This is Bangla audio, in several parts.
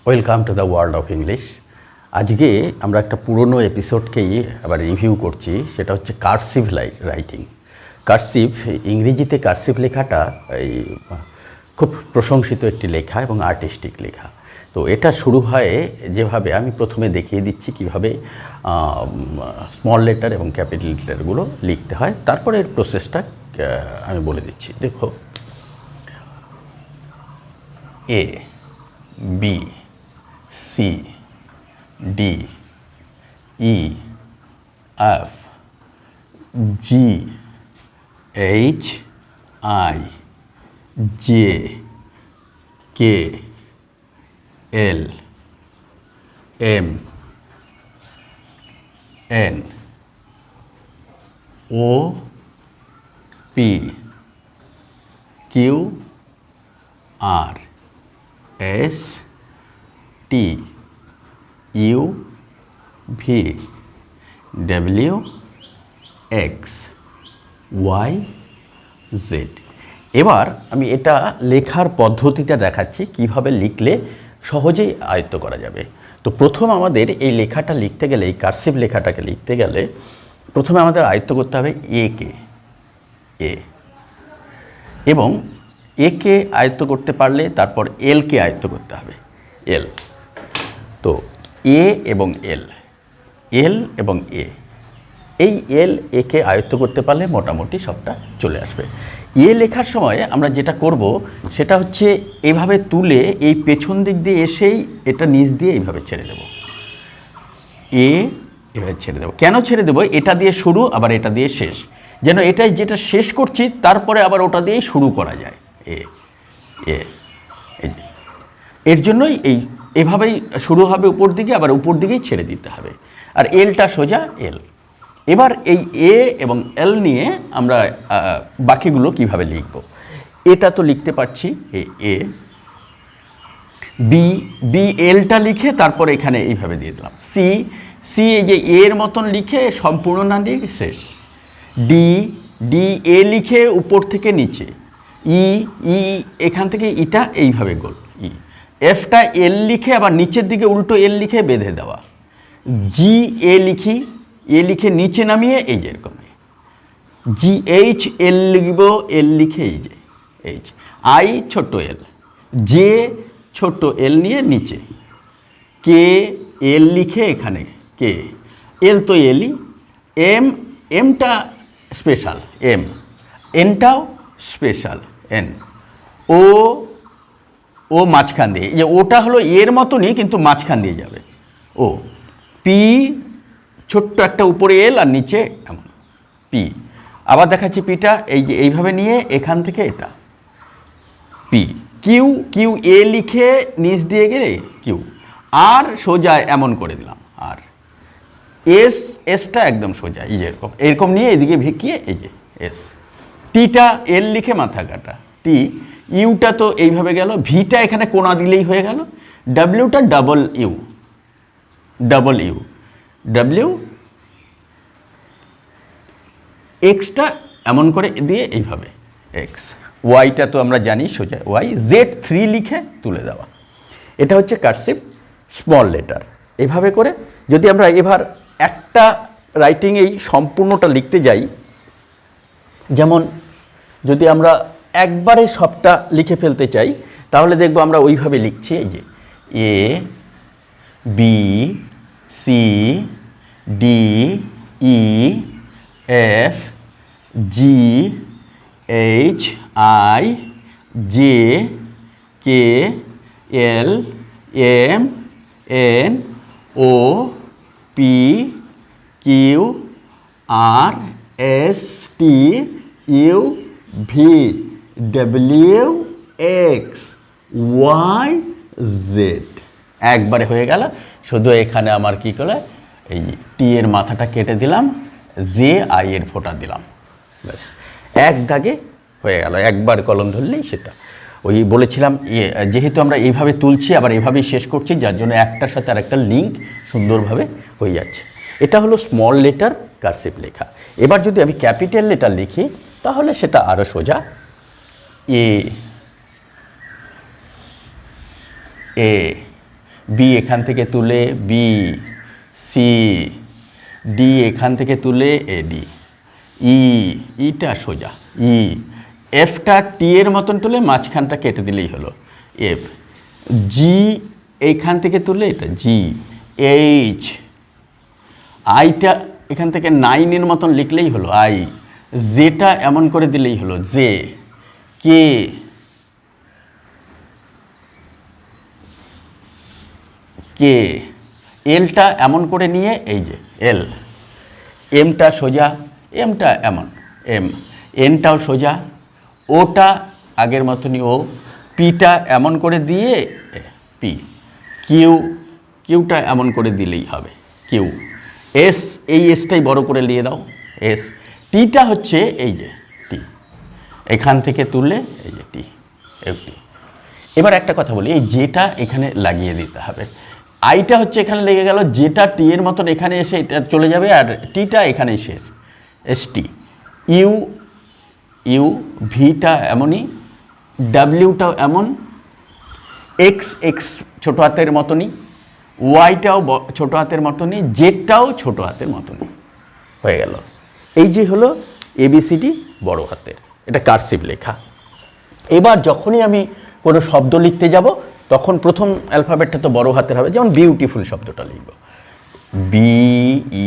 Welcome to the world of English. আজকে আমরা একটা পুরনো এপিসোডকেই আবার রিভিউ করছি, সেটা হচ্ছে কার্সিভ রাইটিং। কার্সিভ, ইংরেজিতে কার্সিভ লেখাটা এই খুব প্রশংসিত একটি লেখা এবং আর্টিস্টিক লেখা। তো এটা শুরু হয় যেভাবে, আমি প্রথমে দেখিয়ে দিচ্ছি কিভাবে স্মল লেটার এবং ক্যাপিটাল লেটারগুলো লিখতে হয়, তারপরে এর প্রসেসটা আমি বলে দিচ্ছি। দেখো, A, B, C, D, E, F, G, H, I, J, K, L, M, N, O, P, Q, R, S, T, U, V, W, X, Y, Z. এবার আমি এটা লেখার পদ্ধতিটা দেখাচ্ছি কিভাবে লিখলে সহজেই আয়ত্ত করা যাবে। তো প্রথম আমাদের এই লেখাটা লিখতে গেলে, এই কার্সিভ লেখাটাকে লিখতে গেলে প্রথমে আমাদের আয়ত্ত করতে হবে একে, এ, এবং একে আয়ত্ত করতে পারলে তারপর এলকে আয়ত্ত করতে হবে, এল। তো এ এবং এল, এল এবং এ, এই এল একে আয়ত্ত করতে পারলে মোটামুটি সবটা চলে আসবে। এ লেখার সময় আমরা যেটা করব সেটা হচ্ছে এইভাবে তুলে এই পেছন দিক দিয়ে এসেই এটা নিচ দিয়ে এইভাবে ছেড়ে দেব। এ এভাবে ছেড়ে দেবো। কেন ছেড়ে দেবো? এটা দিয়ে শুরু, আবার এটা দিয়ে শেষ, যেন এটাই যেটা শেষ করছি তারপরে আবার ওটা দিয়েই শুরু করা যায়। এ, এ, এই যে, এর জন্যই এভাবেই শুরু হবে উপর দিকে, আবার উপর দিকেই ছেড়ে দিতে হবে। আর এলটা সোজা এল। এবার এই এ এবং এল নিয়ে আমরা বাকিগুলো কিভাবে লিখব। এটা তো লিখতে পারছি এ, বি, বি এলটা লিখে তারপর এখানে এইভাবে দিয়ে দিলাম। সি, সি এই যে এর মতন লিখে সম্পূর্ণ না দিয়ে শেষ। ডি, ডি এ লিখে উপর থেকে নিচে। ই, ই এখান থেকে ইটা এইভাবে গোল। ই, এফটা এল লিখে আবার নিচের দিকে উল্টো এল লিখে বেঁধে দেওয়া। জি এ লিখি, এ লিখে নিচে নামিয়ে এই যে এরকম। জি এইচ এল লিখব, এল লিখে এই যে এইচ। আই ছোট এল, জে ছোট এল নিয়ে নিচে। কে এল লিখে এখানে কে, এল তো এলই। এম, এমটা স্পেশাল এম, এনটাও স্পেশাল এন। ও, ও মাঝখান দিয়ে, যে ওটা হলো এর মতনই কিন্তু মাঝখান দিয়ে যাবে ও। পি ছোট্ট একটা উপরে এল আর নিচে এমন পি। আবার দেখাচ্ছি পিটা এই যে এইভাবে নিয়ে এখান থেকে এটা পি। কিউ, কিউ এ লিখে নিচ দিয়ে গেলে কিউ। আর সোজা এমন করে দিলাম আর। এস, এসটা একদম সোজা এই যে এরকম, এরকম নিয়ে এদিকে ভেকিয়ে এই যে এস। টিটা এল লিখে মাথা কাটা টি। ইউটা তো এইভাবে গেল, ভিটা এখানে কোণা দিলেই হয়ে গেল। ডাব্লিউটা double U, double U, W. এক্সটা এমন করে দিয়ে এইভাবে এক্স। ওয়াইটা তো আমরা জানি সোজা ওয়াই। জেড 3 লিখে তুলে দেওয়া। এটা হচ্ছে কার্সিভ স্মল লেটার। এভাবে করে যদি আমরা এবার একটা রাইটিংয়েই সম্পূর্ণটা লিখতে যাই, যেমন যদি আমরা একবারে সবটা লিখে ফেলতে চাই তাহলে দেখব আমরা ওইভাবে লিখছি, এই যে A, B, C, D, E, F, G, H, I, J, K, L, M, N, O, P, Q, R, S, T, U, V, W, X, Y, Z. একবারে হয়ে গেল। শুধু এখানে আমার কি করে এই টি এর মাথাটা কেটে দিলাম, জে আই এর ফোঁটা দিলাম, ব্যাস এক দাগে হয়ে গেল। একবার কলম ধরলেই সেটা। ওই বলেছিলাম যেহেতু আমরা এইভাবে তুলছি আবার এইভাবেই শেষ করছি, যার জন্য একটার সাথে আর একটা লিঙ্ক সুন্দরভাবে হয়ে যাচ্ছে। এটা হলো স্মল লেটার কার্সিভ লেখা। এবার যদি আমি ক্যাপিটাল লেটার লিখি তাহলে সেটা আরও সোজা। এ, এ, বি এখান থেকে তুলে বি, সি, ডি এখান থেকে তুলে এডি, ইটা সোজা ই, এফটা টি এর মতন তুলে মাঝখানটা কেটে দিলেই হলো এফ, জি এইখান থেকে তুলে এটা জি, এইচ, আইটা এখান থেকে 9 এর মতন লিখলেই হলো আই, জেটা এমন করে দিলেই হলো জে, কে, কে, এলটা এমন করে নিয়ে এই যে এল, এমটা সোজা, এমটা এমন এম, এনটাও সোজা, ওটা আগের মতনই ও, পিটা এমন করে দিয়ে পি, কিউ, কিউটা এমন করে দিলেই হবে কিউ, এস, এই এসটাই বড় করে নিয়ে দাও এস, টিটা হচ্ছে এই যে টি, এখান থেকে তুললে এই যে টি, টি। এবার একটা কথা বলি, এই জেটা এখানে লাগিয়ে দিতে হবে, আইটা হচ্ছে এখানে লেগে গেল, জেটা টি এর মতন এখানে এসে এটা চলে যাবে, আর টিটা এখানেই শেষ, এস টি, ইউ, ইউ, ভিটা এমনই, ডাব্লিউটাও এমন, এক্স, এক্স ছোটো হাতের মতনই, ওয়াইটাও ছোটো হাতের মতনই, জেডটাও ছোটো হাতের মতনই, হয়ে গেল। এই যে হলো এবিসিডি বড় হাতের, এটা কার্সিভ লেখা। এবার যখনই আমি কোনো শব্দ লিখতে যাব তখন প্রথম অ্যালফাবেটটা তো বড় হাতের হবে, যেমন বিউটিফুল শব্দটা লিখব, B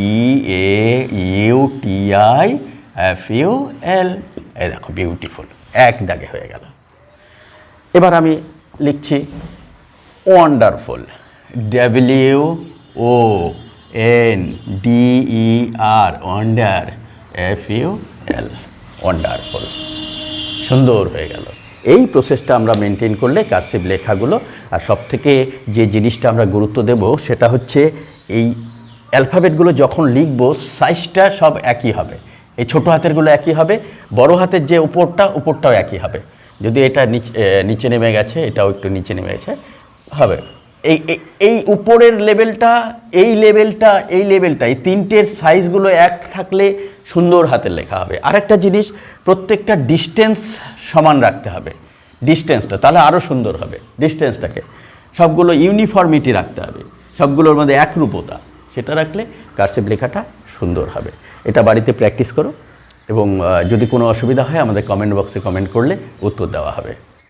E A U T I F U L, এই দেখো বিউটিফুল, এক দাগে হয়ে গেল। এবার আমি লিখছি wonderful, W O N D E R, wonder, F U L, wonderful, সুন্দর হয়ে গেল। এই প্রসেসটা আমরা মেনটেন করলে কার্সিভ লেখাগুলো, আর সবথেকে যে জিনিসটা আমরা গুরুত্ব দেব সেটা হচ্ছে এই অ্যালফাবেটগুলো যখন লিখব সাইজটা সব একই হবে, এই ছোটো হাতেরগুলো একই হবে, বড় হাতের যে উপরটাও একই হবে, যদি এটা নিচে নেমে গেছে এটাও একটু নিচে নেমে গেছে হবে, এই উপরের লেভেলটা, এই লেভেলটা, এই লেভেলটা, এই তিনটের সাইজগুলো এক থাকলে সুন্দর হাতের লেখা হবে। আরেকটা জিনিস, প্রত্যেকটা ডিস্টেন্স সমান রাখতে হবে, ডিস্টেন্সটা, তাহলে আরও সুন্দর হবে। ডিস্টেন্সটাকে সবগুলো ইউনিফর্মিটি রাখতে হবে, সবগুলোর মধ্যে একরূপতা, সেটা রাখলে কার্সিভ লেখাটা সুন্দর হবে। এটা বাড়িতে প্র্যাকটিস করো, এবং যদি কোনো অসুবিধা হয় আমাদের কমেন্ট বক্সে কমেন্ট করলে উত্তর দেওয়া হবে।